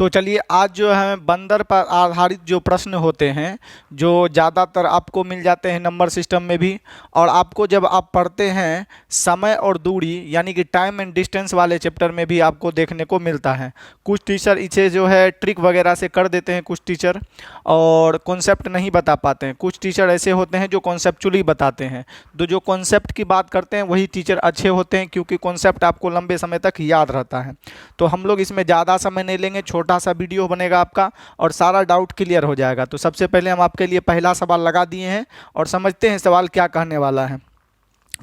तो चलिए आज जो है बंदर पर आधारित जो प्रश्न होते हैं जो ज़्यादातर आपको मिल जाते हैं नंबर सिस्टम में भी, और आपको जब आप पढ़ते हैं समय और दूरी यानी कि टाइम एंड डिस्टेंस वाले चैप्टर में भी आपको देखने को मिलता है। कुछ टीचर इसे जो है ट्रिक वगैरह से कर देते हैं, कुछ टीचर और कॉन्सेप्ट नहीं बता पाते हैं। कुछ टीचर ऐसे होते हैं जो कॉन्सेप्चुअली बताते हैं। तो जो कॉन्सेप्ट की बात करते हैं वही टीचर अच्छे होते हैं, क्योंकि कॉन्सेप्ट आपको लंबे समय तक याद रहता है। तो हम लोग इसमें ज़्यादा समय नहीं लेंगे, छोटा सा वीडियो बनेगा आपका और सारा डाउट क्लियर हो जाएगा। तो सबसे पहले हम आपके लिए पहला सवाल लगा दिए हैं और समझते हैं सवाल क्या कहने वाला है।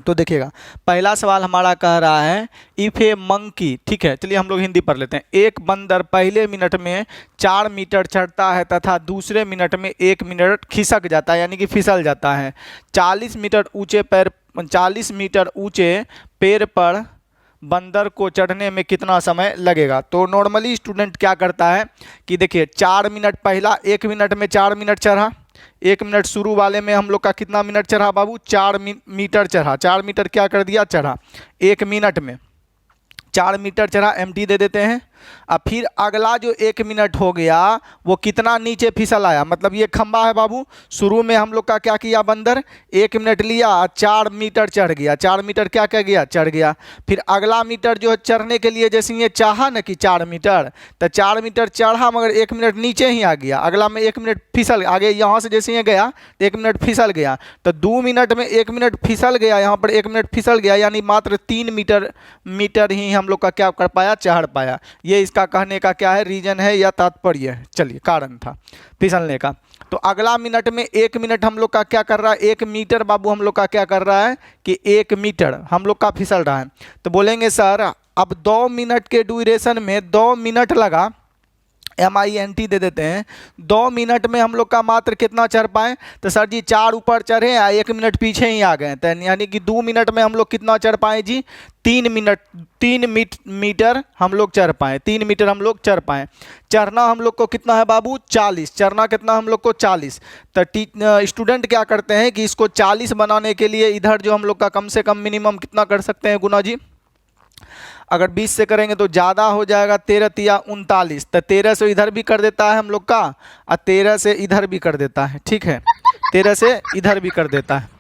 तो देखिएगा, पहला सवाल हमारा कह रहा है इफ़ ए मंकी, ठीक है, चलिए हम लोग हिंदी पढ़ लेते हैं। एक बंदर पहले मिनट में 4 मीटर चढ़ता है तथा दूसरे मिनट में 1 मिनट खिसक जाता है यानी कि फिसल जाता है। 40 मीटर ऊंचे पेड़ पर बंदर को चढ़ने में कितना समय लगेगा। तो नॉर्मली स्टूडेंट क्या करता है कि देखिए 4 मिनट पहला 1 मिनट में 4 मिनट चढ़ा, 1 मिनट शुरू वाले में हम लोग का कितना मिनट चढ़ा बाबू, 4 मीटर चढ़ा। 4 मीटर क्या कर दिया, चढ़ा। 1 मिनट में 4 मीटर चढ़ा, एमटी दे देते हैं। अब फिर अगला जो 1 मिनट हो गया वो कितना नीचे फिसल आया, मतलब ये खंबा है बाबू। शुरू में हम लोग का क्या किया, बंदर 1 मिनट लिया, 4 मीटर चढ़ गया। 4 मीटर क्या कह गया, चढ़ गया। फिर अगला मीटर जो है चढ़ने के लिए जैसे ये चाहा ना कि 4 मीटर, तो 4 मीटर चढ़ा मगर 1 मिनट नीचे ही आ गया। अगला में 1 मिनट फिसल आगे, यहाँ से जैसे ये गया तो 1 मिनट फिसल गया। तो 2 मिनट में 1 मिनट फिसल गया, यहाँ पर 1 मिनट फिसल गया, यानी मात्र 3 मीटर ही हम लोग का क्या कर पाया, चढ़ पाया। ये इसका कहने का क्या है, रीजन है या तात्पर्य है। चलिए, कारण था फिसलने का। तो अगला मिनट में 1 मिनट हम लोग का क्या कर रहा है, 1 मीटर बाबू हम लोग का क्या कर रहा है कि 1 मीटर हम लोग का फिसल रहा है। तो बोलेंगे सर अब 2 मिनट के ड्यूरेशन में 2 मिनट लगा, MINT दे देते हैं। 2 मिनट में हम लोग का मात्र कितना चढ़ पाए, तो सर जी 4 ऊपर चढ़े या 1 मिनट पीछे ही आ गए, तो यानी कि 2 मिनट में हम लोग कितना चढ़ पाए जी, 3 मीटर हम लोग चढ़ पाए। 3 मीटर हम लोग चढ़ पाए। चढ़ना हम लोग को कितना है बाबू, 40। चढ़ना कितना हम लोग को, 40। तो स्टूडेंट क्या करते हैं कि इसको 40 बनाने के लिए इधर जो हम लोग का कम से कम मिनिमम कितना कर सकते हैं गुना जी, अगर 20 से करेंगे तो ज़्यादा हो जाएगा, 13 तिया 39। तो 13 से इधर भी कर देता है हम लोग का और 13 से इधर भी कर देता है, ठीक है, 13 से इधर भी कर देता है।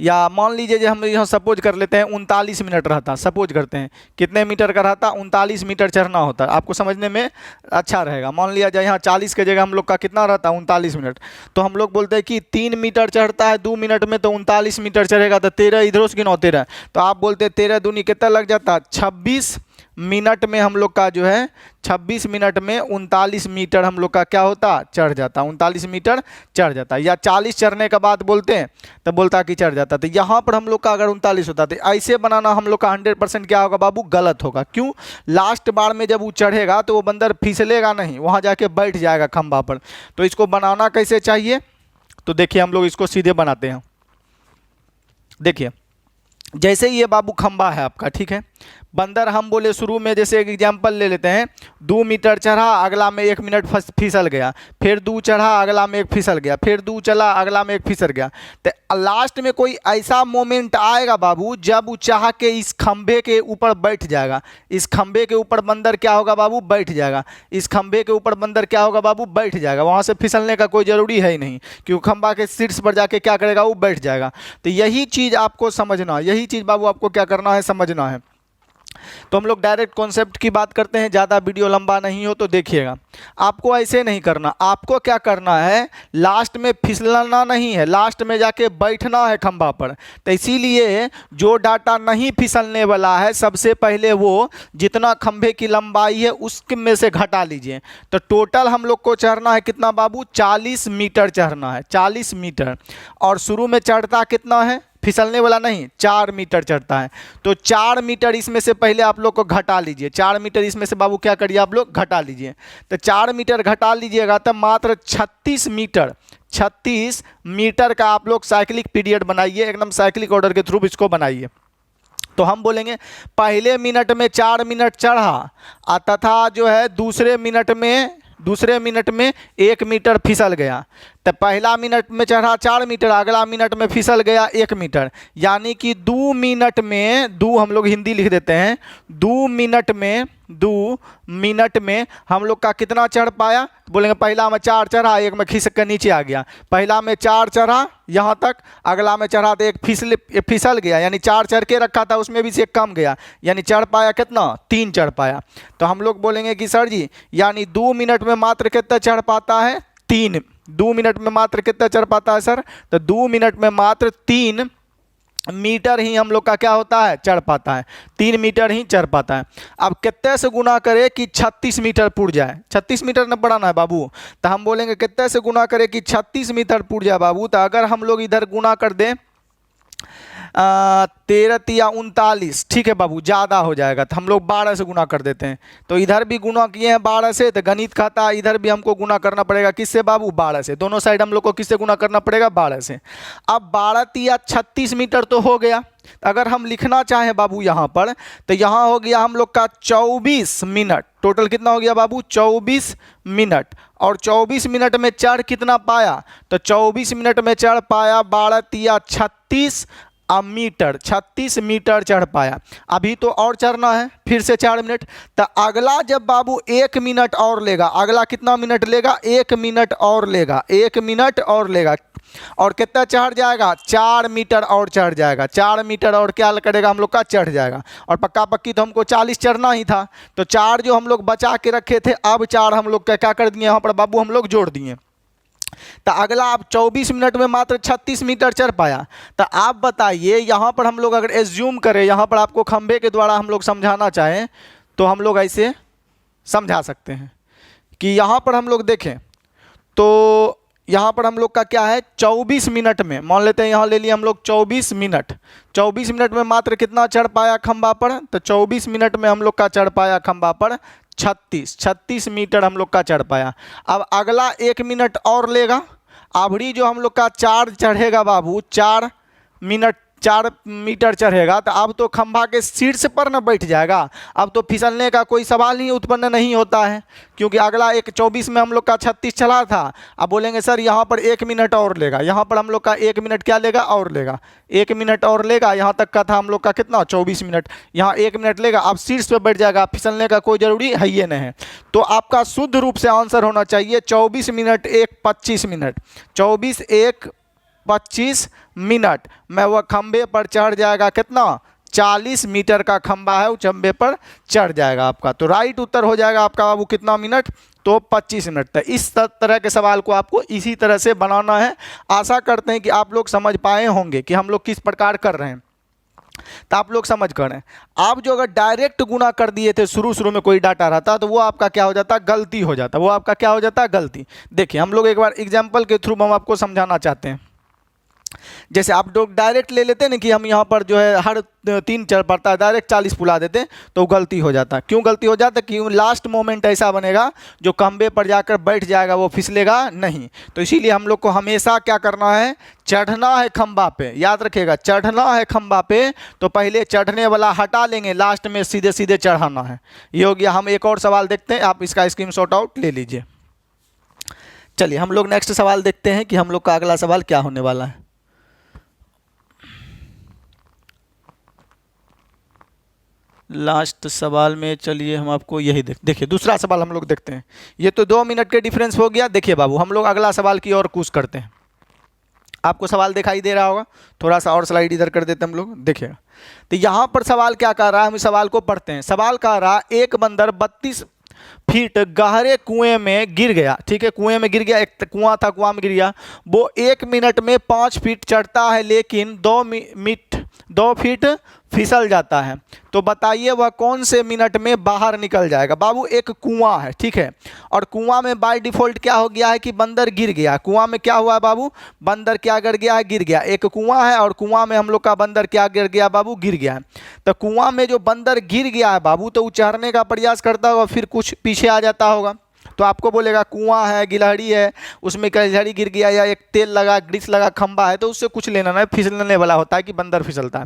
या मान लीजिए जो हम यहाँ सपोज कर लेते हैं 39 मिनट रहता, सपोज करते हैं कितने मीटर का रहता, 39 मीटर चढ़ना होता। आपको समझने में अच्छा रहेगा। मान लिया जाए यहाँ 40 के जगह हम लोग का कितना रहता, 39 मिनट। तो हम लोग बोलते हैं कि 3 मीटर चढ़ता है 2 मिनट में, तो 39 मीटर चढ़ेगा, तो 13 इधरों से गिनो 13। तो आप बोलते हैं 13 दूनी कितना लग जाता, 26 मिनट में हम लोग का जो है 26 मिनट में 39 मीटर हम लोग का क्या होता, चढ़ जाता। 39 मीटर चढ़ जाता। या 40 चढ़ने के बाद बोलते हैं तो बोलता कि चढ़ जाता। तो यहाँ पर हम लोग का अगर 39 होता तो ऐसे बनाना हम लोग का 100% क्या होगा बाबू, गलत होगा। क्यों, लास्ट बार में जब वो चढ़ेगा तो वो बंदर फिसलेगा नहीं, वहाँ जाके बैठ जाएगा खंभा पर। तो इसको बनाना कैसे चाहिए, तो देखिए हम लोग इसको सीधे बनाते हैं। देखिए जैसे ये बाबू खंबा है आपका, ठीक है, बंदर हम बोले शुरू में, जैसे एक एग्जांपल ले लेते हैं, 2 मीटर चढ़ा, अगला में 1 मिनट फिसल गया, फिर 2 चढ़ा, अगला में 1 फिसल गया, फिर 2 चला, अगला में 1 फिसल गया। तो लास्ट में कोई ऐसा मोमेंट आएगा बाबू जब वो चाह के इस खंभे के ऊपर बैठ जाएगा। इस खंभे के ऊपर बंदर क्या होगा बाबू, बैठ जाएगा। इस खंभे के ऊपर बंदर क्या होगा बाबू, बैठ जाएगा। वहाँ से फिसलने का कोई ज़रूरी है ही नहीं, क्योंकि खंभा के शीर्ष पर जाके क्या करेगा, वो बैठ जाएगा। तो यही चीज़ आपको समझना, यही चीज़ बाबू आपको क्या करना है, समझना है। तो हम लोग डायरेक्ट कॉन्सेप्ट की बात करते हैं, ज़्यादा वीडियो लंबा नहीं हो तो देखिएगा। आपको ऐसे नहीं करना, आपको क्या करना है, लास्ट में फिसलना नहीं है, लास्ट में जाके बैठना है खंभा पर। तो इसीलिए जो डाटा नहीं फिसलने वाला है सबसे पहले वो जितना खंभे की लंबाई है उसमें से घटा लीजिए। तो टोटल हम लोग को चढ़ना है कितना बाबू, 40 मीटर चढ़ना है, 40 मीटर। और शुरू में चढ़ता कितना है, फिसलने वाला नहीं, 4 मीटर चढ़ता है। तो 4 मीटर इसमें से पहले आप लोग को घटा लीजिए। 4 मीटर इसमें से बाबू क्या करिए, आप लोग घटा लीजिए। तो 4 मीटर घटा लीजिएगा तो मात्र 36 मीटर का आप लोग साइक्लिक पीरियड बनाइए, एकदम साइक्लिक ऑर्डर के थ्रू इसको बनाइए। तो हम बोलेंगे पहले मिनट में 4 मिनट चढ़ा तथा जो है दूसरे मिनट में 1 मीटर फिसल गया। तो पहला मिनट में चढ़ा 4 मीटर, अगला मिनट में फिसल गया 1 मीटर, यानी कि 2 मिनट में, 2 हम लोग हिंदी लिख देते हैं, 2 मिनट में हम लोग का कितना चढ़ पाया? तो बोलेंगे पहला में 4 चढ़ा, एक में खिसक कर नीचे आ गया। पहला में 4 चढ़ा यहाँ तक, अगला में चढ़ा तो एक फिसल गया, यानी 4 चढ़ के रखा था उसमें भी से एक कम गया, यानी चढ़ पाया कितना? 3 चढ़ पाया। तो हम लोग बोलेंगे कि सर जी यानी 2 मिनट में मात्र कितना चढ़ पाता है? 3। 2 मिनट में मात्र कितना चढ़ पाता है सर? तो 2 मिनट में मात्र 3 मीटर ही हम लोग का क्या होता है? चढ़ पाता है। 3 मीटर ही चढ़ पाता है। अब कितने से गुना करे कि 36 मीटर पुड़ जाए? 36 मीटर न बढ़ाना है बाबू, तो हम बोलेंगे कितने से गुना करे कि 36 मीटर पुड़ जाए बाबू? तो अगर हम लोग इधर गुना कर दें 13 या 39, ठीक है बाबू, ज़्यादा हो जाएगा तो हम लोग 12 से गुना कर देते हैं। तो इधर भी गुना किए हैं 12 से, तो गणित खाता है इधर भी हमको गुना करना पड़ेगा किससे बाबू? 12 से। दोनों साइड हम लोग को किससे गुना करना पड़ेगा? 12 से। अब 12 या 36 मीटर तो हो गया। अगर हम लिखना चाहें बाबू यहाँ पर, तो यहाँ हो गया हम लोग का 24 मिनट। टोटल कितना हो गया बाबू? 24 मिनट। और 24 मिनट में चढ़ कितना पाया? तो 24 मिनट में चढ़ पाया 12 या 36 मीटर, 36 मीटर चढ़ पाया। अभी तो और चढ़ना है, फिर से 4 मिनट। तो अगला जब बाबू 1 मिनट और लेगा, अगला कितना मिनट लेगा? 1 मिनट और लेगा, 1 मिनट और लेगा, और कितना चढ़ जाएगा? 4 मीटर और चढ़ जाएगा। 4 मीटर और क्या करेगा हम लोग का? चढ़ जाएगा। और पक्का पक्की तो हमको 40 चढ़ना ही था, तो 4 जो हम लोग बचा के रखे थे, अब 4 हम लोग क्या कर दिए यहाँ पर बाबू? हम लोग जोड़ दिए। तो अगला आप 24 मिनट में मात्र 36 मीटर चढ़ पाया। तो आप बताइए यहाँ पर हम लोग अगर एज्यूम करें, यहाँ पर आपको खंबे के द्वारा हम लोग समझाना चाहें तो हम लोग ऐसे समझा सकते हैं कि यहाँ पर हम लोग देखें तो यहाँ पर हम लोग का क्या है? 24 मिनट में, मान लेते हैं यहाँ ले लिए हम लोग 24 मिनट। 24 मिनट में मात्र कितना चढ़ पाया खंबा पर? तो 24 मिनट में हम लोग का चढ़ पाया खंबा पर 36 मीटर हम लोग का चढ़ पाया। अब अगला 1 मिनट और लेगा, अबड़ी जो हम लोग का 4 चढ़ेगा बाबू, 4 मीटर चढ़ेगा, तो अब तो खंभा के शीर्ष पर न बैठ जाएगा। अब तो फिसलने का कोई सवाल ही उत्पन्न नहीं होता है, क्योंकि अगला 24 में हम लोग का 36 चला था। अब बोलेंगे सर यहाँ पर 1 मिनट और लेगा, यहाँ पर हम लोग का 1 मिनट क्या लेगा? और लेगा, 1 मिनट और लेगा। यहाँ तक का था हम लोग का कितना? 24 मिनट। यहाँ 1 मिनट लेगा, अब शीर्ष पर बैठ जाएगा, फिसलने का कोई ज़रूरी है ये नहीं है। तो आपका शुद्ध रूप से आंसर होना चाहिए 24 मिनट 1 25 मिनट। 24 1 25 मिनट में वह खंबे पर चढ़ जाएगा कितना? 40 मीटर का खंबा है, उस खंबे पर चढ़ जाएगा आपका। तो राइट उत्तर हो जाएगा आपका बाबू कितना मिनट? तो 25 मिनट तक। इस तरह के सवाल को आपको इसी तरह से बनाना है। आशा करते हैं कि आप लोग समझ पाए होंगे कि हम लोग किस प्रकार कर रहे हैं। तो आप लोग समझ कर रहे हैं। आप जो अगर डायरेक्ट गुना कर दिए थे शुरू में कोई डाटा रहता तो वो आपका क्या हो जाता? गलती हो जाता। वो आपका क्या हो जाता? गलती। देखिए हम लोग एक बार एग्जाम्पल के थ्रू हम आपको समझाना चाहते हैं। जैसे आप लोग डायरेक्ट ले लेते हैं ना कि हम यहाँ पर जो है हर 3 चढ़ पड़ता है, डायरेक्ट 40 बुला देते हैं, तो गलती हो जाता है। क्यों गलती हो जाता है? क्यों लास्ट मोमेंट ऐसा बनेगा जो खंबे पर जाकर बैठ जाएगा, वो फिसलेगा नहीं। तो इसीलिए हम लोग को हमेशा क्या करना है? चढ़ना है खंबा पे। याद रखिएगा, चढ़ना है खंबा पे तो पहले चढ़ने वाला हटा लेंगे, लास्ट में सीधे सीधे चढ़ाना है। ये हो गया। हम एक और सवाल देखते हैं, आप इसका स्क्रीनशॉट आउट ले लीजिए। चलिए हम लोग नेक्स्ट सवाल देखते हैं कि हम लोग का अगला सवाल क्या होने वाला है। लास्ट सवाल में चलिए हम आपको यही देखिए दूसरा सवाल हम लोग देखते हैं। ये तो 2 मिनट के डिफरेंस हो गया। देखिए बाबू हम लोग अगला सवाल की ओर कूच करते हैं। आपको सवाल दिखाई दे रहा होगा, थोड़ा सा और स्लाइड इधर कर देते हैं हम लोग। देखिएगा तो यहाँ पर सवाल क्या कह रहा है, हम सवाल को पढ़ते हैं। सवाल कह रहा एक बंदर 32 फीट गहरे कुएं में गिर गया। ठीक है, कुएं में गिर गया, एक कुआं था, कुआं में गिर गया। वो 1 मिनट में 5 फीट चढ़ता है, लेकिन 2 फीट फिसल जाता है। तो बताइए वह कौन से मिनट में बाहर निकल जाएगा। बाबू एक कुआं है, ठीक है, और कुआं में बाय डिफॉल्ट क्या हो गया है कि बंदर गिर गया। कुआं में क्या हुआ है बाबू? बंदर क्या गिर गया है? गिर गया। एक कुआं है और कुआं में हम लोग का बंदर क्या गिर गया बाबू? गिर गया है। तो कुआं में जो बंदर गिर गया है बाबू, तो वो चढ़ने का प्रयास करता होगा, फिर कुछ पीछे आ जाता होगा। तो आपको बोलेगा कुआं है, गिलहरी है, उसमें गिलहरी गिर गया या एक तेल लगा, ग्रीस लगा, खंबा है, तो उससे कुछ लेना नहीं, फिसलने वाला होता है कि बंदर फिसलता है।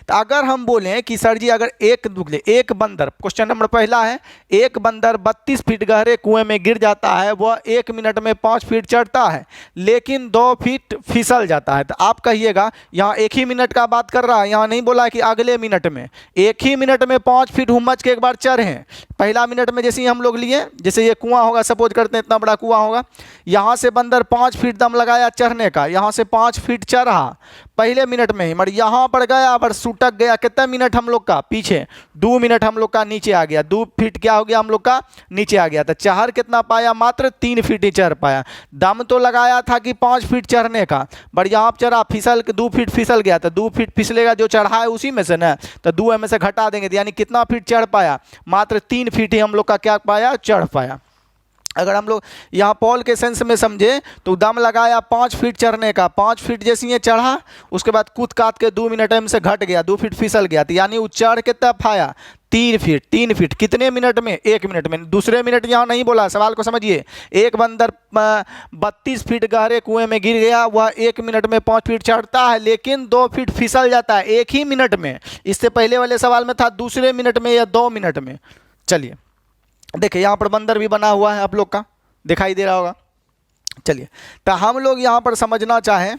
तो अगर हम बोलें कि सर जी अगर एक बंदर, क्वेश्चन नंबर पहला है, एक बंदर 32 फीट गहरे कुएं में गिर जाता है, वह 1 मिनट में 5 फीट चढ़ता है लेकिन 2 फीट फिसल जाता है। तो आप कहिएगा यहाँ एक ही मिनट का बात कर रहा है, यहाँ नहीं बोला कि अगले मिनट में, एक ही मिनट में 5 फीट हुम्मच के एक बार चढ़े हैं। पहला मिनट में जैसे ही हम लोग लिए, जैसे ये कुआं होगा, सपोज करते हैं इतना बड़ा कुआं होगा, यहाँ से बंदर 5 फीट दम लगाया चढ़ने का, यहाँ से 5 फीट चढ़ा पहले मिनट में ही, मगर यहाँ पर गया पर सुटक गया, कितना मिनट हम लोग का पीछे, 2 मिनट हम लोग का नीचे आ गया, 2 फीट क्या हो गया हम लोग का नीचे आ गया। तो चढ़ कितना पाया, मात्र 3 फीट ही चढ़ पाया। दम तो लगाया था कि 5 फीट चढ़ने का, बट यहाँ पर चढ़ा, फिसल के 2 फीट फिसल गया, तो 2 फीट फिसलेगा जो चढ़ा है उसी में से ना, तो 2 में से घटा देंगे, तो यानी कितना फीट चढ़ पाया, मात्र 3 फीट ही हम लोग का क्या पाया, चढ़ पाया। अगर हम लोग यहाँ पॉल के सेंस में समझे तो दम लगाया 5 फीट चढ़ने का, 5 फीट जैसे ये चढ़ा, उसके बाद कूद काट के 2 मिनट में से घट गया, 2 फीट फिसल गया, तो यानी वो चढ़ के तब पाया 3 फीट। 3 फीट कितने मिनट में, 1 मिनट में। दूसरे मिनट यहाँ नहीं बोला, सवाल को समझिए। एक बंदर 32 फीट गहरे कुएं में गिर गया, वह 1 मिनट में 5 फीट चढ़ता है लेकिन 2 फीट फिसल जाता है एक ही मिनट में। इससे पहले वाले सवाल में था दूसरे मिनट में या 2 मिनट में। चलिए देखिए यहाँ पर बंदर भी बना हुआ है, आप लोग का दिखाई दे रहा होगा। चलिए तो हम लोग यहाँ पर समझना चाहें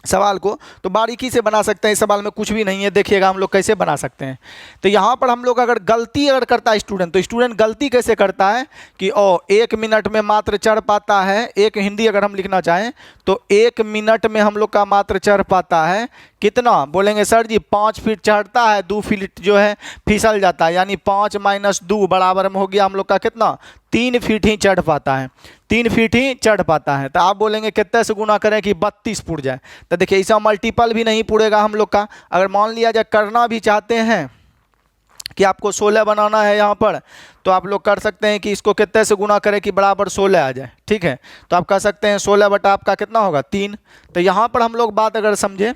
सवाल को तो बारीकी से बना सकते हैं, इस सवाल में कुछ भी नहीं है। देखिएगा हम लोग कैसे बना सकते हैं। तो यहाँ पर हम लोग अगर गलती अगर करता है स्टूडेंट, तो स्टूडेंट गलती कैसे करता है कि 1 मिनट में मात्र चढ़ पाता है, एक हिंदी अगर हम लिखना चाहें तो 1 मिनट में हम लोग का मात्र चढ़ पाता है कितना, बोलेंगे सर जी 5 फीट चढ़ता है, 2 फीट जो है फिसल जाता है, यानी 5 - 2 बराबर में हो गया हम लोग का कितना, 3 फीट ही चढ़ पाता है, 3 फीट ही चढ़ पाता है। तो आप बोलेंगे कितने से गुना करें कि 32 पुड़ जाए। तो देखिए ऐसा मल्टीपल भी नहीं पुड़ेगा हम लोग का। अगर मान लिया जाए करना भी चाहते हैं कि आपको 16 बनाना है यहाँ पर, तो आप लोग कर सकते हैं कि इसको कितने से गुना करें कि बराबर 16 आ जाए। ठीक है, तो आप कह सकते हैं 16 बटा आपका कितना होगा 3। तो यहाँ पर हम लोग बात अगर समझें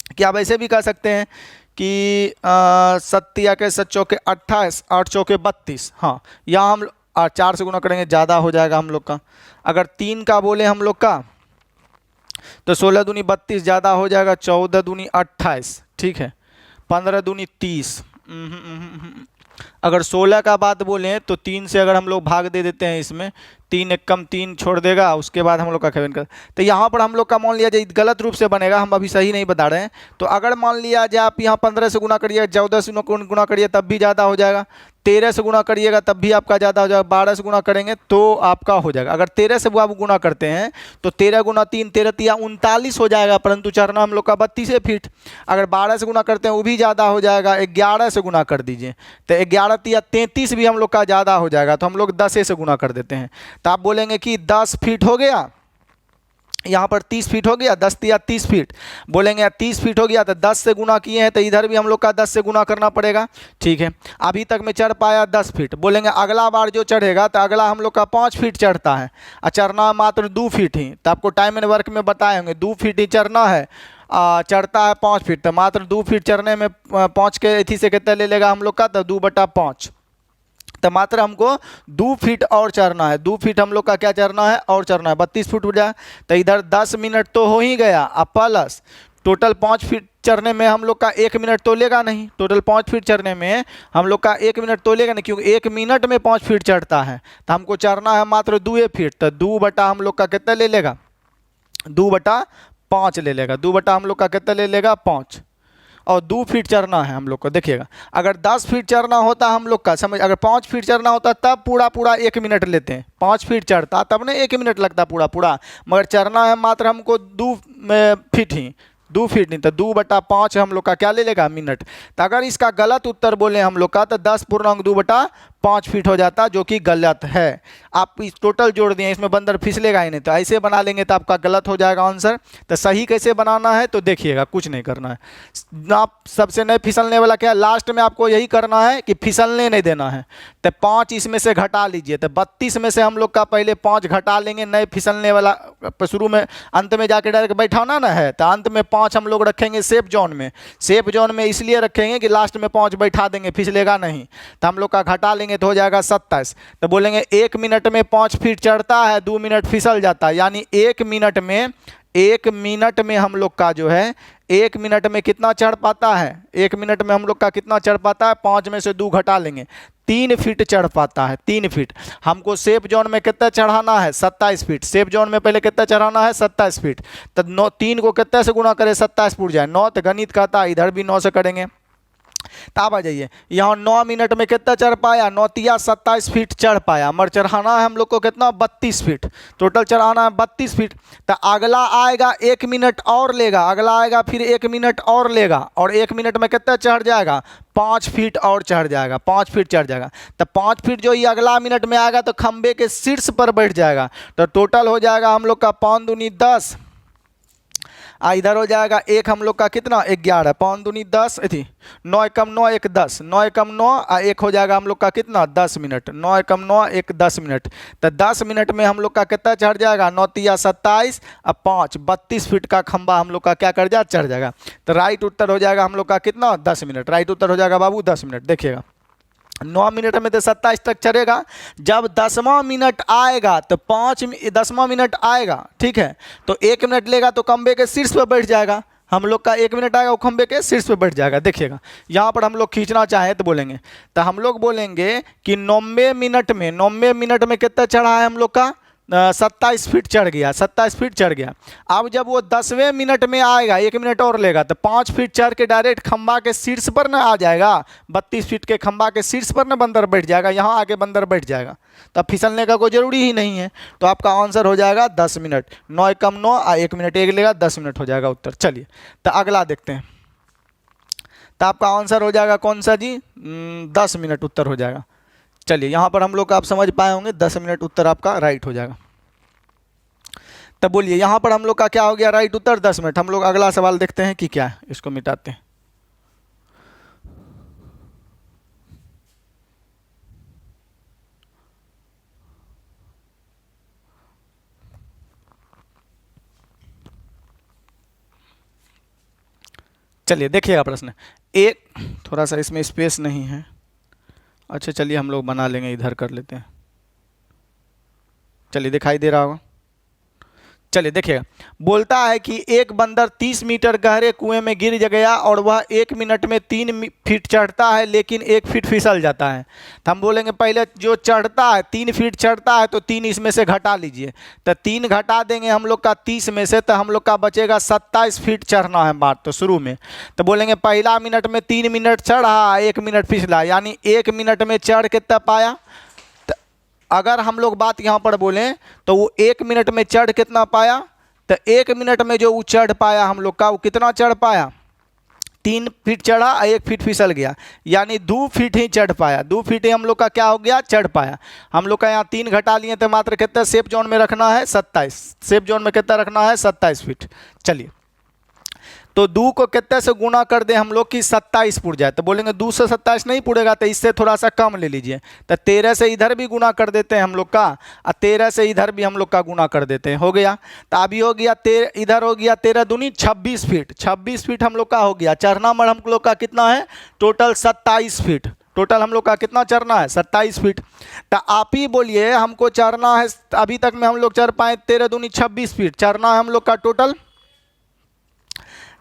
कि आप ऐसे भी कह सकते हैं कि 7 या के 7 चौके 28, 8 चौके 32। हाँ, यहाँ हम 4 से गुना करेंगे ज़्यादा हो जाएगा हम लोग का। अगर 3 का बोले हम लोग का तो 16 दूनी 32 ज़्यादा हो जाएगा, 14 दूनी 28। ठीक है, 15 दूनी 30। अगर 16 का बात बोलें तो 3 से अगर हम लोग भाग दे देते हैं, इसमें 3 एक कम 3 छोड़ देगा, उसके बाद हम लोग का खेवन कर। तो यहाँ पर हम लोग का मान लिया जाए गलत रूप से बनेगा, हम अभी सही नहीं बता रहे हैं। तो अगर मान लिया जाए आप यहाँ 15 से गुना करिए, 14 से गुना करिए तब भी ज़्यादा हो जाएगा, 13 से गुना करिएगा तब भी आपका ज़्यादा हो जाएगा, 12 से गुना करेंगे तो आपका हो जाएगा। अगर 13 से आप गुना करते हैं तो 13 गुना 3 13 तिया 39 हो जाएगा, परंतु चढ़ना हम लोग का 32 फीट। अगर 12 से गुना करते हैं वो भी ज़्यादा हो जाएगा, 11 से गुना कर दीजिए तो 11 तिया 33 भी हम लोग का ज़्यादा हो जाएगा, तो हम लोग 10 से गुना कर देते हैं। तो आप बोलेंगे कि 10 फीट हो गया, यहाँ पर 30 फीट हो गया, 10 या 30 फीट बोलेंगे, 30 फीट हो गया तो 10 से गुना किए हैं तो इधर भी हम लोग का 10 से गुना करना पड़ेगा। ठीक है, अभी तक में चढ़ पाया 10 फीट, बोलेंगे अगला बार जो चढ़ेगा तो अगला हम लोग का 5 फीट चढ़ता है और चढ़ना मात्र 2 फीट ही। तो आपको टाइम एंड वर्क में बताए होंगे 2 फीट ही चढ़ना है, चढ़ता है 5 फीट, तो मात्र 2 फीट चढ़ने में 5 के इथी से कितना ले लेगा हम लोग का, तो 2/5। तो मात्र हमको 2 फीट और चढ़ना है, 2 फीट हम लोग का क्या चढ़ना है और चढ़ना है, 32 फीट हो जाए। तो इधर 10 मिनट तो हो ही गया, अब प्लस टोटल 5 फीट चढ़ने में हम लोग का 1 मिनट तो लेगा नहीं, टोटल 5 फीट चढ़ने में हम लोग का 1 मिनट तो लेगा नहीं, क्योंकि 1 मिनट में 5 फीट चढ़ता है। तो हमको चढ़ना है मात्र 2 फीट, तो 2 बटा हम लोग का कितना ले लेगा, 2/5 ले लेगा, 2 बटा हम लोग का कितना ले लेगा 5, और 2 फीट चढ़ना है हम लोग को। देखिएगा अगर 10 फीट चढ़ना होता हम लोग का, समझ, अगर 5 फीट चढ़ना होता तब पूरा 1 मिनट लेते हैं, 5 फीट चढ़ता तब ना 1 मिनट लगता पूरा, मगर चढ़ना है मात्र हमको 2 फीट ही, 2 फीट नहीं तो 2/5 हम लोग का क्या ले लेगा मिनट। तो अगर इसका गलत उत्तर बोले हम लोग का तो 10.2/5 फीट हो जाता, जो कि गलत है। आप इस टोटल जोड़ दिए, इसमें बंदर फिसलेगा ही नहीं, तो ऐसे बना लेंगे तो आपका गलत हो जाएगा आंसर। तो सही कैसे बनाना है तो देखिएगा, कुछ नहीं करना है, आप सबसे नहीं फिसलने वाला क्या, लास्ट में आपको यही करना है कि फिसलने नहीं देना है। तो 5 इसमें से घटा लीजिए, तो 32 में से हम लोग का पहले 5 घटा लेंगे, नए फिसलने वाला शुरू में, अंत में जाके डायरेक्ट बैठाना ना है, तो अंत में 5 हम लोग रखेंगे सेफ जोन में। सेफ जोन में इसलिए रखेंगे कि लास्ट में 5 बैठा देंगे, फिसलेगा नहीं। तो हम लोग का घटा लेंगे लेंगे तो हो जाएगा 27। तो बोलेंगे 1 मिनट में 5 फीट चढ़ता है, 2 मिनट फिसल जाता है, यानी 1 मिनट में हम लोग का जो है 1 मिनट में कितना चढ़ पाता है, 1 मिनट में हम लोग का कितना चढ़ पाता है, 5 में से 2 घटा लेंगे, 3 फीट चढ़ पाता है, 3 फीट। हमको सेफ जोन में कितना चढ़ाना है, 27 फीट। सेफ जोन में पहले कितना चढ़ाना है, 27 फीट। तो 3 को कितने से गुना करें, 27 फुट जाए 9, तो गणित कहता है इधर भी 9 से करेंगे। तो आप आ जाइए, यहाँ 9 मिनट में कितना चढ़ पाया, 9 तिया 27 फीट चढ़ पाया। मगर चढ़ाना है हम लोग को कितना, 32 फीट, टोटल चढ़ाना है 32 फीट। तो अगला आएगा 1 मिनट और लेगा, अगला आएगा फिर 1 मिनट और लेगा, और 1 मिनट में कितना चढ़ जाएगा, 5 फीट और चढ़ जाएगा, 5 फीट चढ़ जाएगा। तो 5 फीट जो ये अगला मिनट में आएगा तो खंबे के शीर्ष पर बैठ जाएगा। तो टोटल हो जाएगा हम लोग का 5 दूनी 10, इधर हो जाएगा 1 हम लोग का कितना, 11, 5 दूनी 10 थी, 9 एकम 9 1 10, 9 एकम 9 1 हो जाएगा हम लोग का कितना, 10 मिनट, 9 एकम 9 1 10 मिनट। तो 10 मिनट में हम लोग का कितना चढ़ जाएगा, 9 तिया 27 और 5 32 फीट का खंबा हम लोग का क्या कर जाए, चढ़ जाएगा। तो राइट उत्तर हो जाएगा हम लोग का कितना, 10 मिनट। राइट उत्तर हो जाएगा बाबू 10 मिनट। देखिएगा 9 मिनट में तो 27 तक चढ़ेगा, जब 10वां मिनट आएगा तो 10वां मिनट आएगा, ठीक है, तो 1 मिनट लेगा तो खंबे के शीर्ष पर बैठ जाएगा। हम लोग का 1 मिनट आएगा वो खंबे के शीर्ष पे बैठ जाएगा। देखिएगा यहाँ पर हम लोग खींचना चाहें तो बोलेंगे, तो हम लोग बोलेंगे कि 90 मिनट में कितना चढ़ा है हम लोग का, 27 फीट चढ़ गया, 27 फीट चढ़ गया। अब जब वो 10वें मिनट में आएगा, 1 मिनट और लेगा, तो 5 फीट चढ़ के डायरेक्ट खंबा के शीर्ष पर ना आ जाएगा, 32 फीट के खंबा के शीर्ष पर ना बंदर बैठ जाएगा, यहाँ आके बंदर बैठ जाएगा, तब फिसलने का कोई ज़रूरी ही नहीं है। तो आपका आंसर हो जाएगा 10 मिनट। 9 एकम 9 1 मिनट 1 लेगा, 10 मिनट हो जाएगा उत्तर। चलिए तो अगला देखते हैं। तो आपका आंसर हो जाएगा कौन सा जी, 10 मिनट उत्तर हो जाएगा। चलिए यहाँ पर हम लोग का आप समझ पाए होंगे, 10 मिनट उत्तर आपका राइट हो जाएगा। तब बोलिए यहाँ पर हम लोग का क्या हो गया, राइट उत्तर 10 मिनट। हम लोग अगला सवाल देखते हैं कि क्या है, इसको मिटाते हैं। चलिए देखिएगा प्रश्न एक, थोड़ा सा इसमें स्पेस नहीं है, अच्छा चलिए हम लोग बना लेंगे, इधर कर लेते हैं। चलिए दिखाई दे रहा होगा। चलिए देखिएगा, बोलता है कि एक बंदर 30 मीटर गहरे कुएं में गिर गया और वह 1 मिनट में 3 फीट चढ़ता है लेकिन 1 फीट फिसल जाता है। तो हम बोलेंगे पहले जो चढ़ता है 3 फीट चढ़ता है तो 3 इसमें से घटा लीजिए, तो 3 घटा देंगे हम लोग का 30 में से, तो हम लोग का बचेगा 27 फीट चढ़ना है बात तो शुरू में। तो बोलेंगे पहला मिनट में 3 मिनट चढ़ा, 1 मिनट फिसला, यानी 1 मिनट में चढ़ कितना पाया। अगर हम लोग बात यहाँ पर बोलें तो वो 1 मिनट में चढ़ कितना पाया, तो 1 मिनट में जो वो चढ़ पाया हम लोग का, वो कितना चढ़ पाया, 3 फीट चढ़ा, 1 फीट फिसल गया, यानी 2 फीट ही चढ़ पाया। 2 फीट ही हम लोग का क्या हो गया, चढ़ पाया। हम लोग का यहाँ 3 घटा लिए तो मात्र कितना सेफ जोन में रखना है, 27। सेफ जोन में कितना रखना है, 27 फीट। चलिए तो 2 को कितने से गुना कर दे हम लोग की 27 पुड़ जाए, तो बोलेंगे 2 से 27 नहीं पुड़ेगा, तो इससे थोड़ा सा कम ले लीजिए। तो 13 से इधर भी गुना कर देते हैं हम लोग का, और 13 से इधर भी हम लोग का गुना कर देते हैं, हो गया। तो अभी हो गया इधर हो गया 13 दूनी 26 फीट, 26 फीट हम लोग का हो गया। चढ़ना मर हम लोग का कितना है, टोटल 27 फीट। टोटल हम लोग का कितना चढ़ना है, 27 फीट। तो आप ही बोलिए हमको चढ़ना है, अभी तक में हम लोग चढ़ पाए 13 दूनी 26 फीट, चढ़ना है हम लोग का टोटल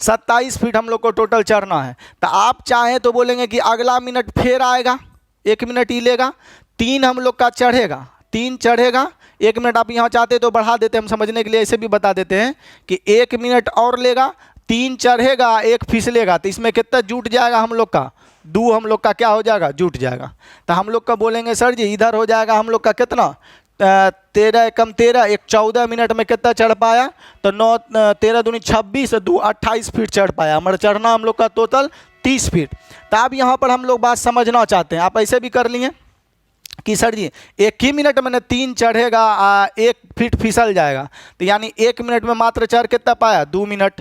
27 फीट हम लोग को टोटल चढ़ना है। तो आप चाहें तो बोलेंगे कि अगला मिनट फिर आएगा, 1 मिनट ही लेगा, 3 हम लोग का चढ़ेगा, 3 चढ़ेगा, 1 मिनट आप यहाँ चाहते तो बढ़ा देते, हम समझने के लिए ऐसे भी बता देते हैं कि 1 मिनट और लेगा, 3 चढ़ेगा, 1 फिसलेगा, तो इसमें कितना जुट जाएगा हम लोग का, 2 हम लोग का क्या हो जाएगा, जुट जाएगा। तो हम लोग का बोलेंगे सर जी इधर हो जाएगा हम लोग का कितना, 13 एकम 13, 1 14 मिनट में कितना चढ़ पाया, तो 9 13 दूनी 26, 2 28 फीट चढ़ पाया। हमारा चढ़ना हम लोग का टोटल 30 फीट। तो अब यहाँ पर हम लोग बात समझना चाहते हैं, आप ऐसे भी कर लिए कि सर जी 1 ही मिनट में 3 चढ़ेगा, 1 फीट फिसल जाएगा, तो यानी 1 मिनट में मात्र चढ़ कितना पाया, 2 मिनट।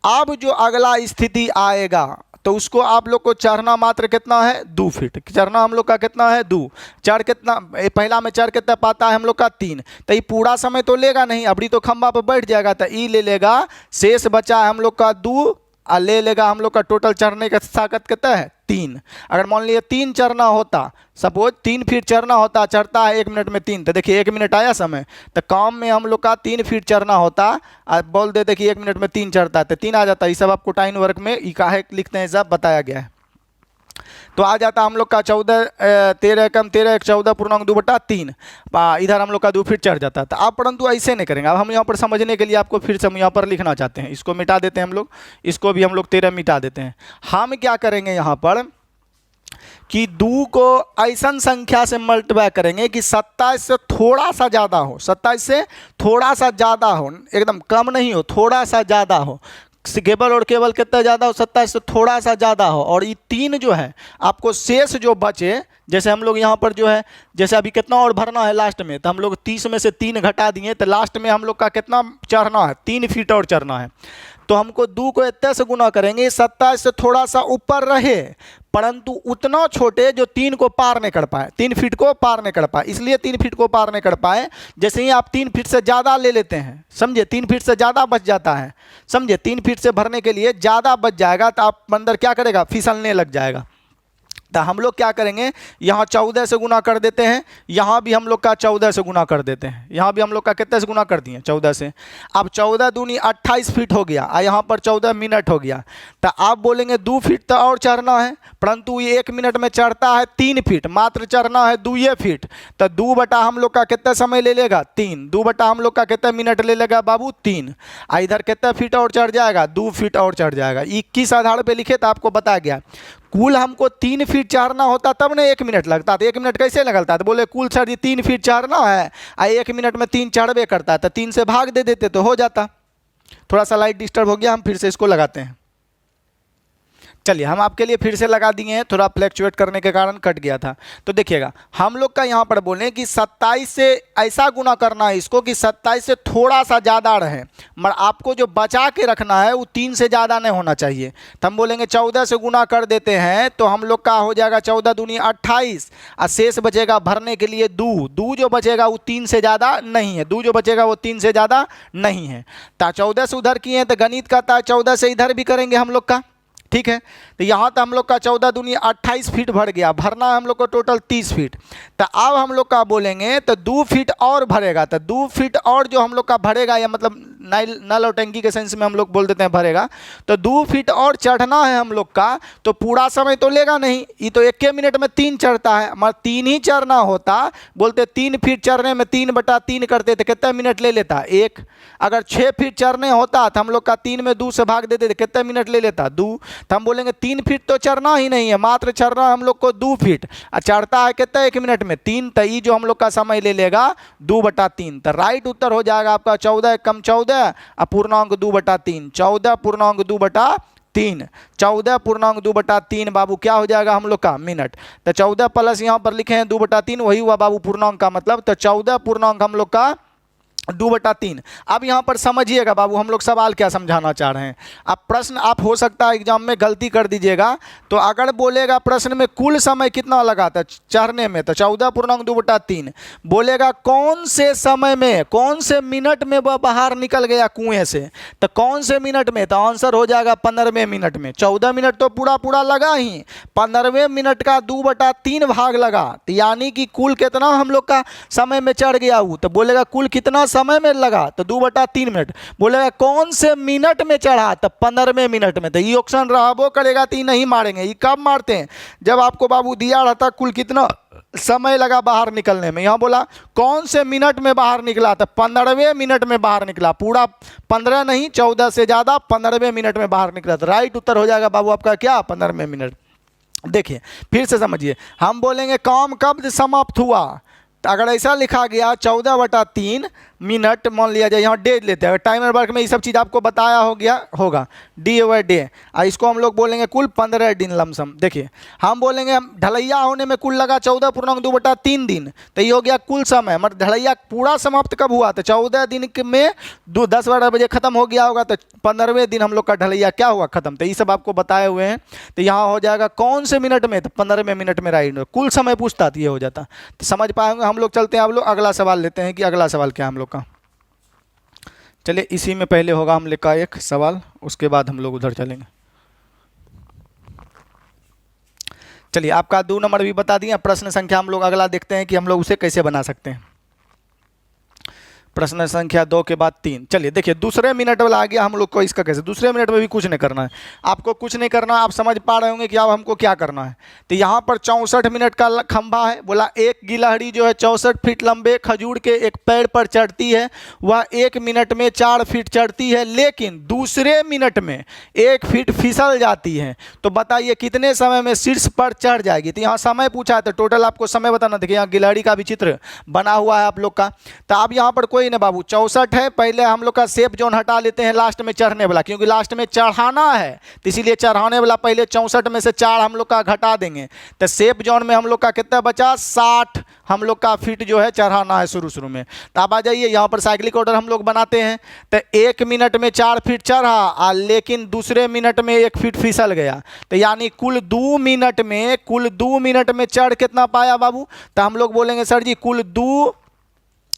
अब जो अगला स्थिति आएगा तो उसको आप लोग को चढ़ना मात्र कितना है, 2 फीट। चढ़ना हम लोग का कितना है, 2। चढ़ कितना, पहला में चढ़ कितना पाता है हम लोग का 3, तो ये पूरा समय तो लेगा नहीं, अभी तो खंबा पर बैठ जाएगा, तो ई ले लेगा, शेष बचा है हम लोग का 2, और ले लेगा हम लोग का टोटल चढ़ने का ताकत कितना है, 3। अगर मान लीजिए 3 चढ़ना होता, सपोज 3 फीट चढ़ना होता, चढ़ता है 1 मिनट में 3, तो देखिए 1 मिनट आया समय, तो काम में हम लोग का 3 फीट चढ़ना होता, आप बोल देते कि 1 मिनट में 3 चढ़ता है तो 3 आ जाता। ये सब आपको टाइम वर्क में इकाहे लिखते हैं सब बताया गया है। तो आ जाता हम लोग का 14 13 कम 13 14.2/3, इधर हम लोग का 2 फीट चढ़ जाता। तो आप परंतु ऐसे नहीं करेंगे। अब हम यहाँ पर समझने के लिए आपको फिर से हम यहाँ पर लिखना चाहते हैं, इसको मिटा देते हैं हम लोग, इसको भी हम लोग 13 मिटा देते हैं। हम क्या करेंगे यहाँ पर कि 2 को ऐसा संख्या से मल्टीप्लाई करेंगे कि 27 से थोड़ा सा ज़्यादा हो, 27 से थोड़ा सा ज़्यादा हो, एकदम कम नहीं हो, थोड़ा सा ज़्यादा हो। केवल और केवल कितना ज़्यादा हो, 27 से थोड़ा सा ज़्यादा हो। और ये 3 जो है आपको शेष जो बचे, जैसे हम लोग यहाँ पर जो है, जैसे अभी कितना और भरना है लास्ट में, तो हम लोग 30 में से 3 घटा दिए, तो लास्ट में हम लोग का कितना चढ़ना है, 3 फीट और चढ़ना है। तो हमको 2 को इतने से गुना करेंगे 27 से थोड़ा सा ऊपर रहे, परंतु उतना छोटे जो 3 को पार नहीं कर पाए, 3 फीट को पार नहीं कर पाए। इसलिए 3 फीट को पार नहीं कर पाए, जैसे ही आप 3 फीट से ज़्यादा ले लेते हैं, समझे, 3 फीट से ज़्यादा बच जाता है, समझे, 3 फीट से भरने के लिए ज़्यादा बच जाएगा, तो आप अंदर क्या करेगा, फिसलने लग जाएगा। तो हम लोग क्या करेंगे, यहाँ 14 से गुना कर देते हैं, यहाँ भी हम लोग का 14 से गुना कर देते हैं, यहाँ भी हम लोग का कितने से गुना कर दिए, 14 से। अब 14 दूनी 28 फीट हो गया, और यहाँ पर 14 मिनट हो गया। तो आप बोलेंगे 2 फीट तो और चढ़ना है, परंतु ये 1 मिनट में चढ़ता है 3 फीट, मात्र चढ़ना है 2 फीट। तो 2 बटा हम लोग का कितना समय ले लेगा, 3। 2 बटा हम लोग का कितना मिनट ले लेगा बाबू, 3। इधर कितना फीट और चढ़ जाएगा, 2 फीट और चढ़ जाएगा। 21 आधार पे लिखे तो आपको बताया गया। कुल हमको 3 फीट चढ़ना होता तब ना 1 मिनट लगता, तो 1 मिनट कैसे लगता, तो बोले कुल सर जी 3 फीट चढ़ना है, 1 मिनट में 3 चढ़बे करता है, तो 3 से भाग दे देते तो हो जाता। थोड़ा सा लाइट डिस्टर्ब हो गया, हम फिर से इसको लगाते हैं। चलिए हम आपके लिए फिर से लगा दिए हैं, थोड़ा फ्लैक्चुएट करने के कारण कट गया था। तो देखिएगा हम लोग का यहाँ पर बोले कि 27 से ऐसा गुना करना है इसको कि 27 से थोड़ा सा ज़्यादा रहे, मगर आपको जो बचा के रखना है वो 3 से ज़्यादा नहीं होना चाहिए। तो हम बोलेंगे 14 से गुना कर देते हैं, तो हम लोग का हो जाएगा 14 दूनी 28, और शेष बचेगा भरने के लिए 2 जो बचेगा वो 3 से ज़्यादा नहीं है, 2 जो बचेगा वो 3 से ज़्यादा नहीं है। तो 14 से उधर किए हैं, तो गणित का था 14 से इधर भी करेंगे हम लोग का, ठीक है। तो यहाँ तो हम लोग का 14 दूनी 28 फीट भर गया, भरना है हम लोग को टोटल 30 फीट। तो अब हम लोग का बोलेंगे तो 2 फीट और भरेगा, तो 2 फीट और जो हम लोग का भरेगा, या मतलब नल और टंकी के सेंस में हम लोग बोल देते हैं भरेगा, तो 2 फीट और चढ़ना है हम लोग का। तो पूरा समय तो लेगा नहीं, ये तो 1 मिनट में 3 चढ़ता है, मगर 3 ही चढ़ना होता, बोलते 3 फीट चढ़ने में 3/3 करते तो कितने मिनट ले लेता, 1। अगर 6 फीट चढ़ने होता तो हम लोग का 3 में 2 से भाग देते तो कितने मिनट ले लेता, 2। तो हम बोलेंगे 3 फीट तो चढ़ना ही नहीं है, मात्र चढ़ना है हम लोग को 2 फीट, और चढ़ता है कितना 1 मिनट में 3, तो ये जो हम लोग का समय ले लेगा 2/3। तो राइट उत्तर हो जाएगा आपका 14 कम 14 और पूर्णांक 2/3, 14 पूर्णांक 2/3, 14 पूर्णांक 2/3 बाबू क्या हो जाएगा हम लोग का मिनट। तो 14 प्लस यहाँ पर लिखे हैं 2/3, वही हुआ बाबू पूर्णांक का मतलब। तो 14 पूर्णांक हम लोग का 2/3। अब यहाँ पर समझिएगा बाबू हम लोग सवाल क्या समझाना चाह रहे हैं। अब प्रश्न आप हो सकता है एग्जाम में गलती कर दीजिएगा, तो अगर बोलेगा प्रश्न में कुल समय कितना लगा था चढ़ने में, तो 14 पूर्णांक 2/3। बोलेगा कौन से समय में, कौन से मिनट में वह बाहर निकल गया कुएं से, तो कौन से मिनट में, तो आंसर हो जाएगा 15वें मिनट में। 14 मिनट तो पूरा लगा ही, 15वें मिनट का 2/3 भाग लगा, तो यानी कि कुल कितना हम लोग का समय में चढ़ गया वो। तो बोलेगा कुल कितना समय में लगा, तो 2/3 मिनट। बोलेगा कौन से मिनट में चढ़ा, तो 15वें मिनट में। तो ये ऑप्शन रहा करेगा तो ये नहीं मारेंगे। ये कब मारते हैं, जब आपको बाबू दिया रहता कुल कितना समय लगा बाहर निकलने में। यहाँ बोला कौन से मिनट में बाहर निकला, तो 15वें मिनट में बाहर निकला, पूरा 15 नहीं 14 से ज़्यादा 15वें मिनट में बाहर निकला। तो राइट उत्तर हो जाएगा बाबू आपका क्या, 15वें मिनट। देखिए फिर से समझिए, हम बोलेंगे काम कब समाप्त हुआ, तो अगर ऐसा लिखा गया 14/3 मिनट, मान लिया जाए यहाँ डे लेते हैं, टाइमर वर्क में ये सब चीज़ आपको बताया हो गया होगा, डे, और इसको हम लोग बोलेंगे कुल 15 दिन लमसम। देखिए हम बोलेंगे ढलैया होने में कुल लगा 14 पूर्णांक 2/3 दिन, तो ये हो गया कुल समय। मतलब ढलैया पूरा समाप्त कब हुआ, तो 14 दिन में 10-12 बजे खत्म हो गया होगा, तो 15वें दिन हम लोग का ढलैया क्या हुआ खत्म। तो ये सब आपको बताए हुए हैं। तो यहाँ हो जाएगा कौन से मिनट में, तो 15वें मिनट में राइट। कुल समय पूछता तो ये हो जाता। तो समझ पाएंगे हम लोग। चलते हैं आप लोग अगला सवाल लेते हैं कि अगला सवाल क्या हम लोग का। चलिए इसी में पहले होगा हम लोग का एक सवाल, उसके बाद हम लोग उधर चलेंगे। चलिए आपका 2 नंबर भी बता दिए। प्रश्न संख्या हम लोग अगला देखते हैं कि हम लोग उसे कैसे बना सकते हैं। प्रश्न संख्या 2 के बाद 3। चलिए देखिए दूसरे मिनट वाला आ गया, हम लोग को इसका कैसे, दूसरे मिनट में भी कुछ नहीं करना है आपको, कुछ नहीं करना। आप समझ पा रहे होंगे कि अब हमको क्या करना है। तो यहाँ पर 64 मिनट का खंभा है, बोला एक गिलहरी जो है 64 फीट लंबे खजूर के एक पेड़ पर चढ़ती है, वह 1 मिनट में 4 फीट चढ़ती है, लेकिन दूसरे मिनट में 1 फीट फिसल जाती है। तो बताइए कितने समय में शीर्ष पर चढ़ जाएगी। तो यहाँ समय पूछा है तो टोटल आपको समय बताना। देखिए यहाँ गिलहरी का भी चित्र बना हुआ है आप लोग का। तो अब यहाँ पर कोई ना बाबू 64 है, पहले हम लोग का सेफ जोन हटा लेते हैं लास्ट में चढ़ने वाला, क्योंकि लास्ट में चढ़ाना है तो इसीलिए चढ़ाने वाला पहले 64 में से 4 हम लोग का घटा देंगे। तो सेफ जोन में हम लोग का कितना बचा, 60 हम लोग का फीट जो है चढ़ाना है शुरू में। तो अब आ जाइए यहाँ पर साइक्लिक ऑर्डर हम लोग बनाते हैं। तो 1 मिनट में 4 फीट चढ़ा लेकिन दूसरे मिनट में 1 फीट फिसल गया, तो यानी कुल 2 मिनट में चढ़ कितना पाया बाबू। तो हम लोग बोलेंगे सर जी कुल 2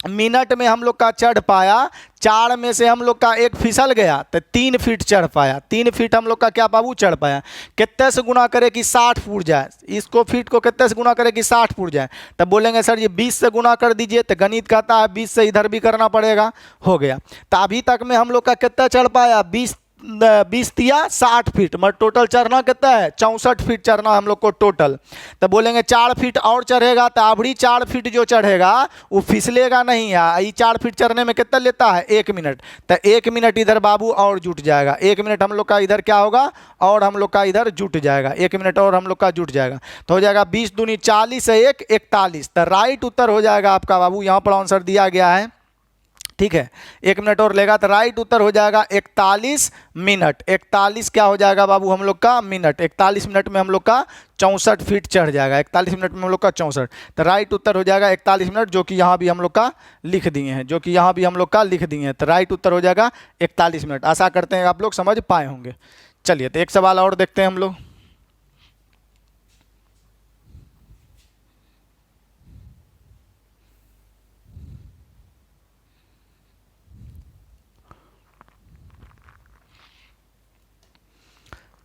मिनट में हम लोग का चढ़ पाया, 4 में से हम लोग का 1 फिसल गया तो 3 फीट चढ़ पाया। 3 फीट हम लोग का क्या बाबू चढ़ पाया। कितने से गुना करे कि 60 फुट जाए, इसको फीट को कितने से गुना करे कि 60 फुट जाए। तब बोलेंगे सर ये 20 से गुना कर दीजिए, तो गणित कहता है 20 से इधर भी करना पड़ेगा, हो गया। तो अभी तक में हम लोग का कितना चढ़ पाया, 20 तिया 60 फीट, मतलब टोटल चढ़ना कितना है, 64 फीट चढ़ना हम लोग को टोटल। तो बोलेंगे 4 फीट और चढ़ेगा, तो अभी 4 फीट जो चढ़ेगा वो फिसलेगा नहीं है। ये 4 फीट चढ़ने में कितना लेता है, 1 मिनट। तो 1 मिनट इधर बाबू और जुट जाएगा, 1 मिनट हम लोग का इधर क्या होगा, और हम लोग का इधर जुट जाएगा, 1 मिनट और हम लोग का जुट जाएगा। तो हो जाएगा 20 दूनी 40 है 1 41। तो राइट उत्तर हो जाएगा आपका बाबू, यहाँ पर आंसर दिया गया है, ठीक है। 1 मिनट और लेगा तो राइट उत्तर हो जाएगा 41 मिनट। 41 क्या हो जाएगा बाबू हम लोग का मिनट, 41 मिनट में हम लोग का 64 फीट चढ़ जाएगा, 41 मिनट में हम लोग का 64। तो राइट उत्तर हो जाएगा 41 मिनट, जो कि यहाँ भी हम लोग का लिख दिए हैं, तो राइट उत्तर हो जाएगा 41 मिनट। आशा करते हैं आप लोग समझ पाए होंगे। चलिए तो एक सवाल और देखते हैं हम लोग।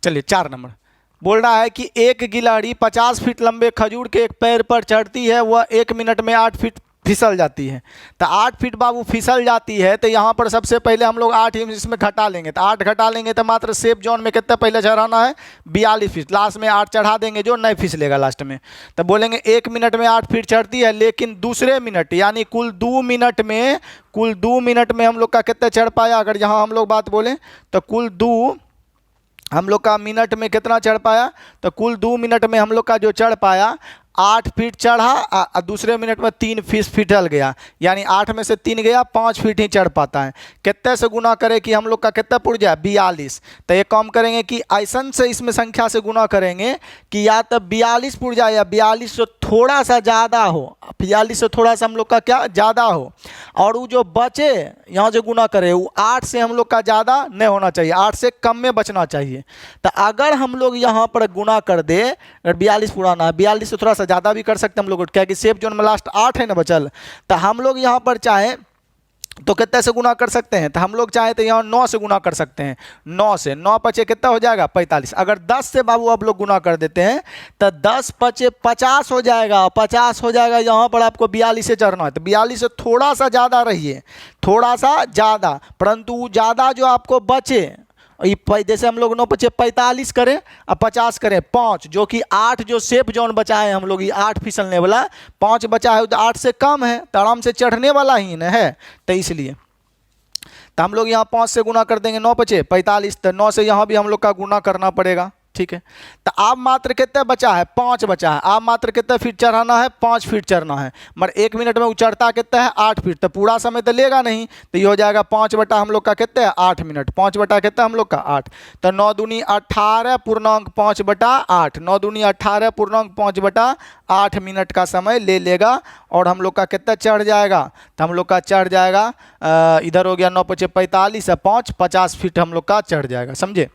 चलिए 4 नंबर बोल रहा है कि एक गिलहरी 50 फीट लंबे खजूर के एक पेड़ पर चढ़ती है, वह 1 मिनट में 8 फीट फिसल जाती है। तो 8 फीट बाबू फिसल जाती है, तो यहाँ पर सबसे पहले हम लोग 8 इसमें घटा लेंगे। तो 8 घटा लेंगे तो मात्र सेफ जोन में कितना पहले चढ़ाना है, 42 फीट। लास्ट में 8 चढ़ा देंगे जो नहीं फिसलेगा लास्ट में। तो बोलेंगे 1 मिनट में 8 फीट चढ़ती है, लेकिन दूसरे मिनट यानी कुल 2 मिनट में हम लोग का कितना चढ़ पाया। अगर यहाँ हम लोग बात बोलें तो कुल 2 हम लोग का मिनट में कितना चढ़ पाया, तो कुल 2 मिनट में हम लोग का जो चढ़ पाया 8 फीट चढ़ा, दूसरे मिनट में 3 फीट फिसल गया, यानी 8 में से 3 गया, 5 फीट ही चढ़ पाता है। कितने से गुना करें कि हम लोग का कितना पुड़ जाए, 42। तो ये काम करेंगे कि ऐसा से इसमें संख्या से गुना करेंगे कि या तो 42 पुड़ जाए या 42 से थोड़ा सा ज़्यादा हो, 42 से थोड़ा सा हम लोग का क्या ज़्यादा हो, और वो जो बचे यहाँ जो गुना करे वो 8 से हम लोग का ज़्यादा नहीं होना चाहिए, 8 से कम में बचना चाहिए। तो अगर हम लोग यहाँ पर गुना कर दे, अगर 42 पुराना है, 42 से थोड़ा सा ज़्यादा भी कर सकते हैं हम लोग, क्या कि सेफ जोन में लास्ट 8 है ना बचल। तो हम लोग यहाँ पर चाहें तो कितने से गुना कर सकते हैं, तो हम लोग चाहें तो यहाँ 9 से गुना कर सकते हैं। 9 से 9 पचे कितना हो जाएगा, 45। अगर 10 से बाबू आप लोग गुना कर देते हैं तो 10 पचे 50 हो जाएगा, 50 हो जाएगा। यहाँ पर आपको 42 से चढ़ना है, तो 42 से थोड़ा सा ज़्यादा रहिए, थोड़ा सा ज़्यादा, परंतु ज़्यादा जो आपको बचे, जैसे हम लोग 9 पचे 45 करें और 50 करें 5, जो कि 8 जो सेफ जोन बचा है हम लोग, ये 8 फिसलने वाला 5 बचा है, तो 8 से कम है, तो आराम से चढ़ने वाला ही न है। तो इसलिए तो हम लोग यहाँ 5 से गुना कर देंगे, 9 पचे 45, तो 9 से यहाँ भी हम लोग का गुना करना पड़ेगा, ठीक है। तो आप मात्र कितना बचा है, 5 बचा है। आप मात्र कितना फीट चढ़ाना है, 5 फीट चढ़ना है, मगर 1 मिनट में चढ़ता कितना है, 8 फीट। तो पूरा समय तो लेगा नहीं, तो ये हो जाएगा 5 बटा हम लोग का कितना है, 8 मिनट। 5 बटा कितना हम लोग का 8, तो 9 दूनी 18 पूर्णांक 5 बटा 8, 9 दूनी 18 पूर्णांक 5 बटा 8 मिनट का समय ले लेगा, और हम लोग का कितना चढ़ जाएगा, तो हम लोग का चढ़ जाएगा इधर हो गया 9 पचे 45 है 5, 50 फीट हम लोग का चढ़ जाएगा, समझे।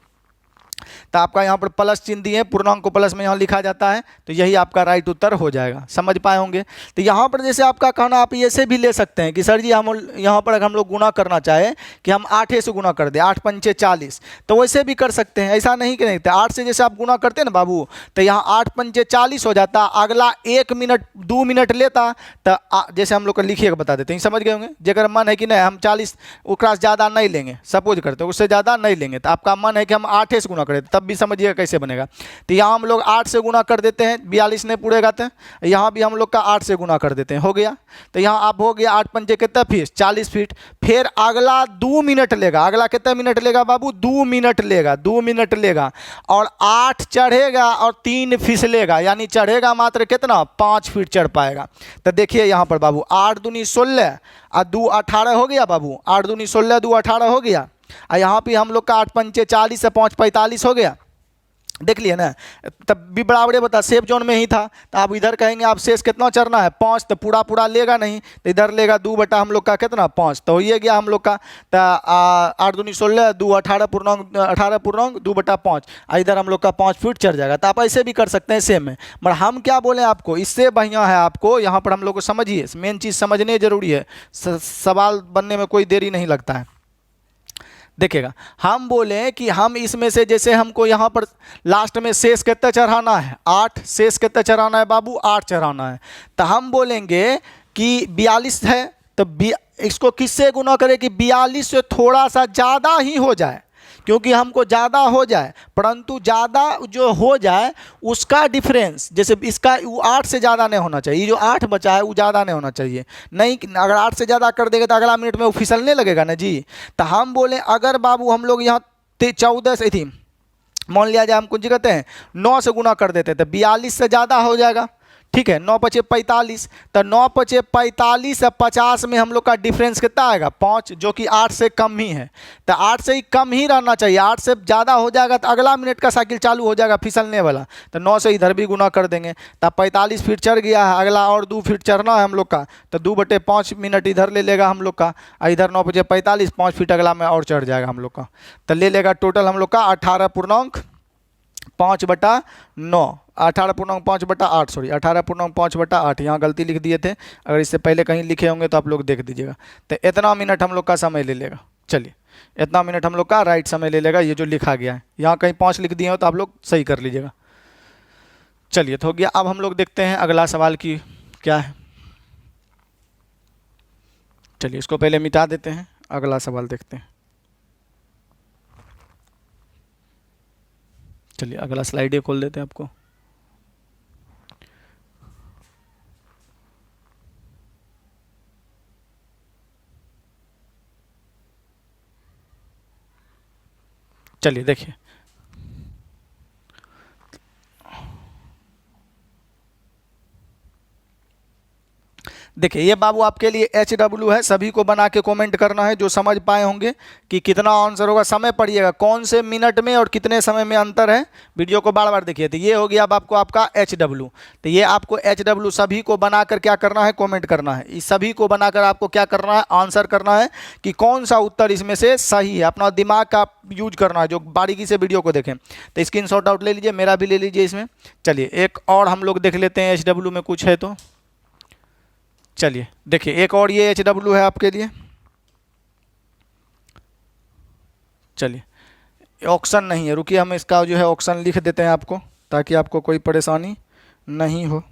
तो आपका यहाँ पर प्लस चिन्ह दिए, पूर्णांक को प्लस में यहाँ लिखा जाता है, तो यही आपका राइट उत्तर हो जाएगा। समझ पाए होंगे। तो यहाँ पर जैसे आपका कहना, आप ऐसे भी ले सकते हैं कि सर जी हम यहाँ पर अगर हम लोग गुना करना चाहे कि हम 8 से गुना कर दें, 8 पंचे 40, तो वैसे भी कर सकते हैं। ऐसा नहीं कि नहीं, तो 8 से जैसे आप गुना करते हैं ना बाबू, तो यहाँ 8 पंचे 40 हो जाता, अगला 1 मिनट 2 मिनट लेता, तो जैसे हम लोग को लिखिए बता देते हैं, समझ गए होंगे। जगह मन है कि नहीं हम 40 उकरा ज़्यादा नहीं लेंगे, सपोज करते हैं उससे ज़्यादा नहीं लेंगे, तो आपका मन है कि हम 8 से गुना करें, तब भी समझिएगा कैसे बनेगा। तो यहाँ हम लोग 8 से गुना कर देते हैं, 42 नहीं पूरेगा, तो यहाँ भी हम लोग का 8 से गुना कर देते हैं, हो गया। तो यहाँ आप हो गया 8 पंचे कितना फीट, 40 फीट। फिर अगला 2 मिनट लेगा, अगला कितना मिनट लेगा बाबू, 2 मिनट लेगा, 2 मिनट लेगा, और 8 चढ़ेगा और 3 फिसलेगा, यानी चढ़ेगा मात्र कितना, 5 फीट चढ़ पाएगा। तो देखिए यहाँ पर बाबू 8 दूनी 16 और 2 18 हो गया बाबू, 8 दूनी 16 2 18 हो गया, और यहाँ पे हम लोग का 8 पंचे 40 से 5 45 हो गया। देख लिए ना, तब भी बराबर बता, सेफ जोन में ही था। तो आप इधर कहेंगे आप शेष कितना चढ़ना है, 5, तो पूरा पूरा लेगा नहीं, तो इधर लेगा 2 बटा हम लोग का कितना 5, तो ये गया हम लोग का। तो 8 दूनी 16 2 18 पूर्णांक 2 बटा 5, इधर हम लोग का 5 फीट चढ़ जाएगा। तो आप ऐसे भी कर सकते हैं सेम में, मगर हम क्या बोले आपको, इससे बढ़िया है आपको यहाँ पर हम लोग को समझिए, मेन चीज़ समझने जरूरी है, सवाल बनने में कोई देरी नहीं लगता है। देखिएगा, हम बोले कि हम इसमें से जैसे हमको यहाँ पर लास्ट में शेष कितना चढ़ाना है, 8, शेष कितना चढ़ाना है बाबू, 8 चढ़ाना है। तो हम बोलेंगे कि 42 है, तो इसको किससे गुना करें कि 42 से थोड़ा सा ज़्यादा ही हो जाए, क्योंकि हमको ज़्यादा हो जाए, परंतु ज़्यादा जो हो जाए उसका डिफरेंस, जैसे इसका वो 8 से ज़्यादा नहीं होना चाहिए, ये जो 8 बचा है वो ज़्यादा नहीं होना चाहिए। नहीं, अगर 8 से ज़्यादा कर देंगे तो अगला मिनट में वो फिसलने लगेगा ना जी। तो हम बोले अगर बाबू हम लोग यहाँ 14 से थी, मान लिया जाए हम कुछ कहते हैं 9 से गुना कर देते तो 42 से ज़्यादा हो जाएगा, ठीक है। 9 पचे 45, तो 9 पचे 45 से 50 में हम लोग का डिफरेंस कितना आएगा, 5, जो कि 8 से कम ही है। तो 8 से ही कम ही रहना चाहिए, 8 से ज़्यादा हो जाएगा तो अगला मिनट का साइकिल चालू हो जाएगा फिसलने वाला। तो 9 से इधर भी गुना कर देंगे, तब 45 फीट चढ़ गया है, अगला और 2 फीट चढ़ना है हम लोग का, तो 2 बटे 5 मिनट इधर ले लेगा हम लोग का, इधर 9 पचे 45, 5 फीट अगला में और चढ़ जाएगा हम लोग का। तो ले लेगा टोटल हम लोग का 18.5/9, 18.5/8, सॉरी 18.5/8, यहाँ गलती लिख दिए थे, अगर इससे पहले कहीं लिखे होंगे तो आप लोग देख दीजिएगा। तो इतना मिनट हम लोग का समय ले लेगा, चलिए इतना मिनट हम लोग का राइट समय ले लेगा, ये जो लिखा गया है, यहाँ कहीं 5 लिख दिए हो तो आप लोग सही कर लीजिएगा। चलिए तो हो गया। अब हम लोग देखते हैं अगला सवाल की क्या है। चलिए इसको पहले मिटा देते हैं, अगला सवाल देखते हैं। चलिए अगला स्लाइड ही खोल देते हैं आपको। चलिए देखिए, देखिए ये बाबू आपके लिए HW है, सभी को बना के कमेंट करना है जो समझ पाए होंगे कि कितना आंसर होगा। समय पढ़िएगा कौन से मिनट में और कितने समय में अंतर है, वीडियो को बार बार देखिए। तो ये हो गया अब आपको आपका HW। तो ये आपको HW सभी को बनाकर क्या करना है, कमेंट करना है। इस सभी को बनाकर आपको क्या करना है, आंसर करना है कि कौन सा उत्तर इसमें से सही है। अपना दिमाग का यूज करना है, जो बारीकी से वीडियो को देखें। तो स्क्रीनशॉट आउट ले लीजिए, मेरा भी ले लीजिए इसमें। चलिए एक और हम लोग देख लेते हैं HW में कुछ है तो। चलिए देखिए एक और ये HW है आपके लिए। चलिए ऑप्शन नहीं है, रुकिए हम इसका जो है ऑप्शन लिख देते हैं आपको, ताकि आपको कोई परेशानी नहीं हो।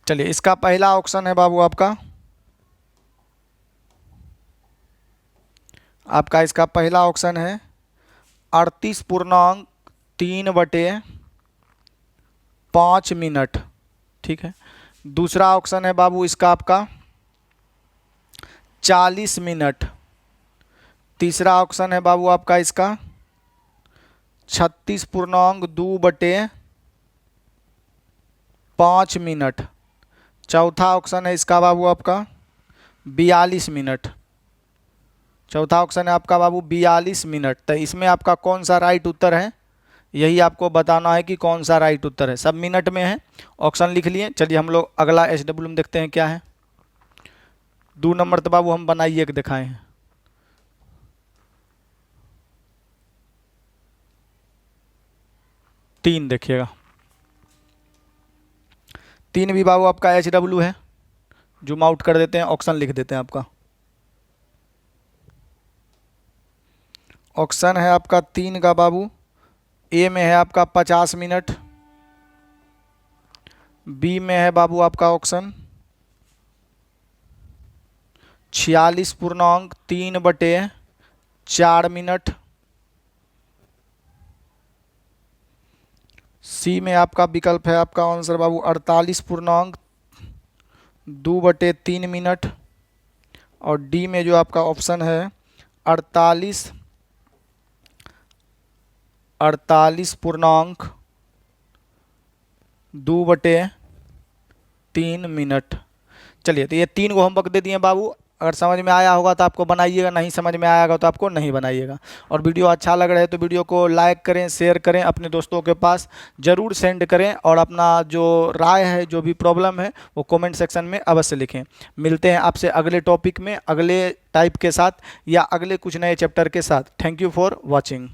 चलिए इसका पहला ऑप्शन है बाबू आपका इसका पहला ऑप्शन है 38.3/5 मिनट, ठीक है। दूसरा ऑप्शन है बाबू इसका आपका 40 मिनट। तीसरा ऑप्शन है बाबू आपका इसका 36.2/5 मिनट। चौथा ऑप्शन है इसका बाबू आपका 42 मिनट। चौथा ऑप्शन है आपका बाबू 42 मिनट। तो इसमें आपका कौन सा राइट उत्तर है, यही आपको बताना है कि कौन सा राइट उत्तर है। सब मिनट में है, ऑप्शन लिख लिए। चलिए हम लोग अगला SW में देखते हैं क्या है। 2 नंबर तो बाबू हम बनाइए के दिखाए हैं। 3 देखिएगा, 3 भी बाबू आपका HW है। जूम आउट कर देते हैं, ऑप्शन लिख देते हैं आपका। ऑप्शन है आपका 3 का बाबू। ए में है आपका 50 मिनट, बी में है बाबू आपका ऑप्शन 46.3/4 मिनट, सी में आपका विकल्प है आपका आंसर बाबू 48.2/3 मिनट, और डी में जो आपका ऑप्शन है 48.2/3 मिनट। चलिए, तो ये 3 को होमवर्क दे दिए बाबू। अगर समझ में आया होगा तो आपको बनाइएगा, नहीं समझ में आएगा तो आपको नहीं बनाइएगा। और वीडियो अच्छा लग रहा है तो वीडियो को लाइक करें, शेयर करें, अपने दोस्तों के पास ज़रूर सेंड करें, और अपना जो राय है, जो भी प्रॉब्लम है, वो कमेंट सेक्शन में अवश्य लिखें। मिलते हैं आपसे अगले टॉपिक में, अगले टाइप के साथ या अगले कुछ नए चैप्टर के साथ। Thank you for watching.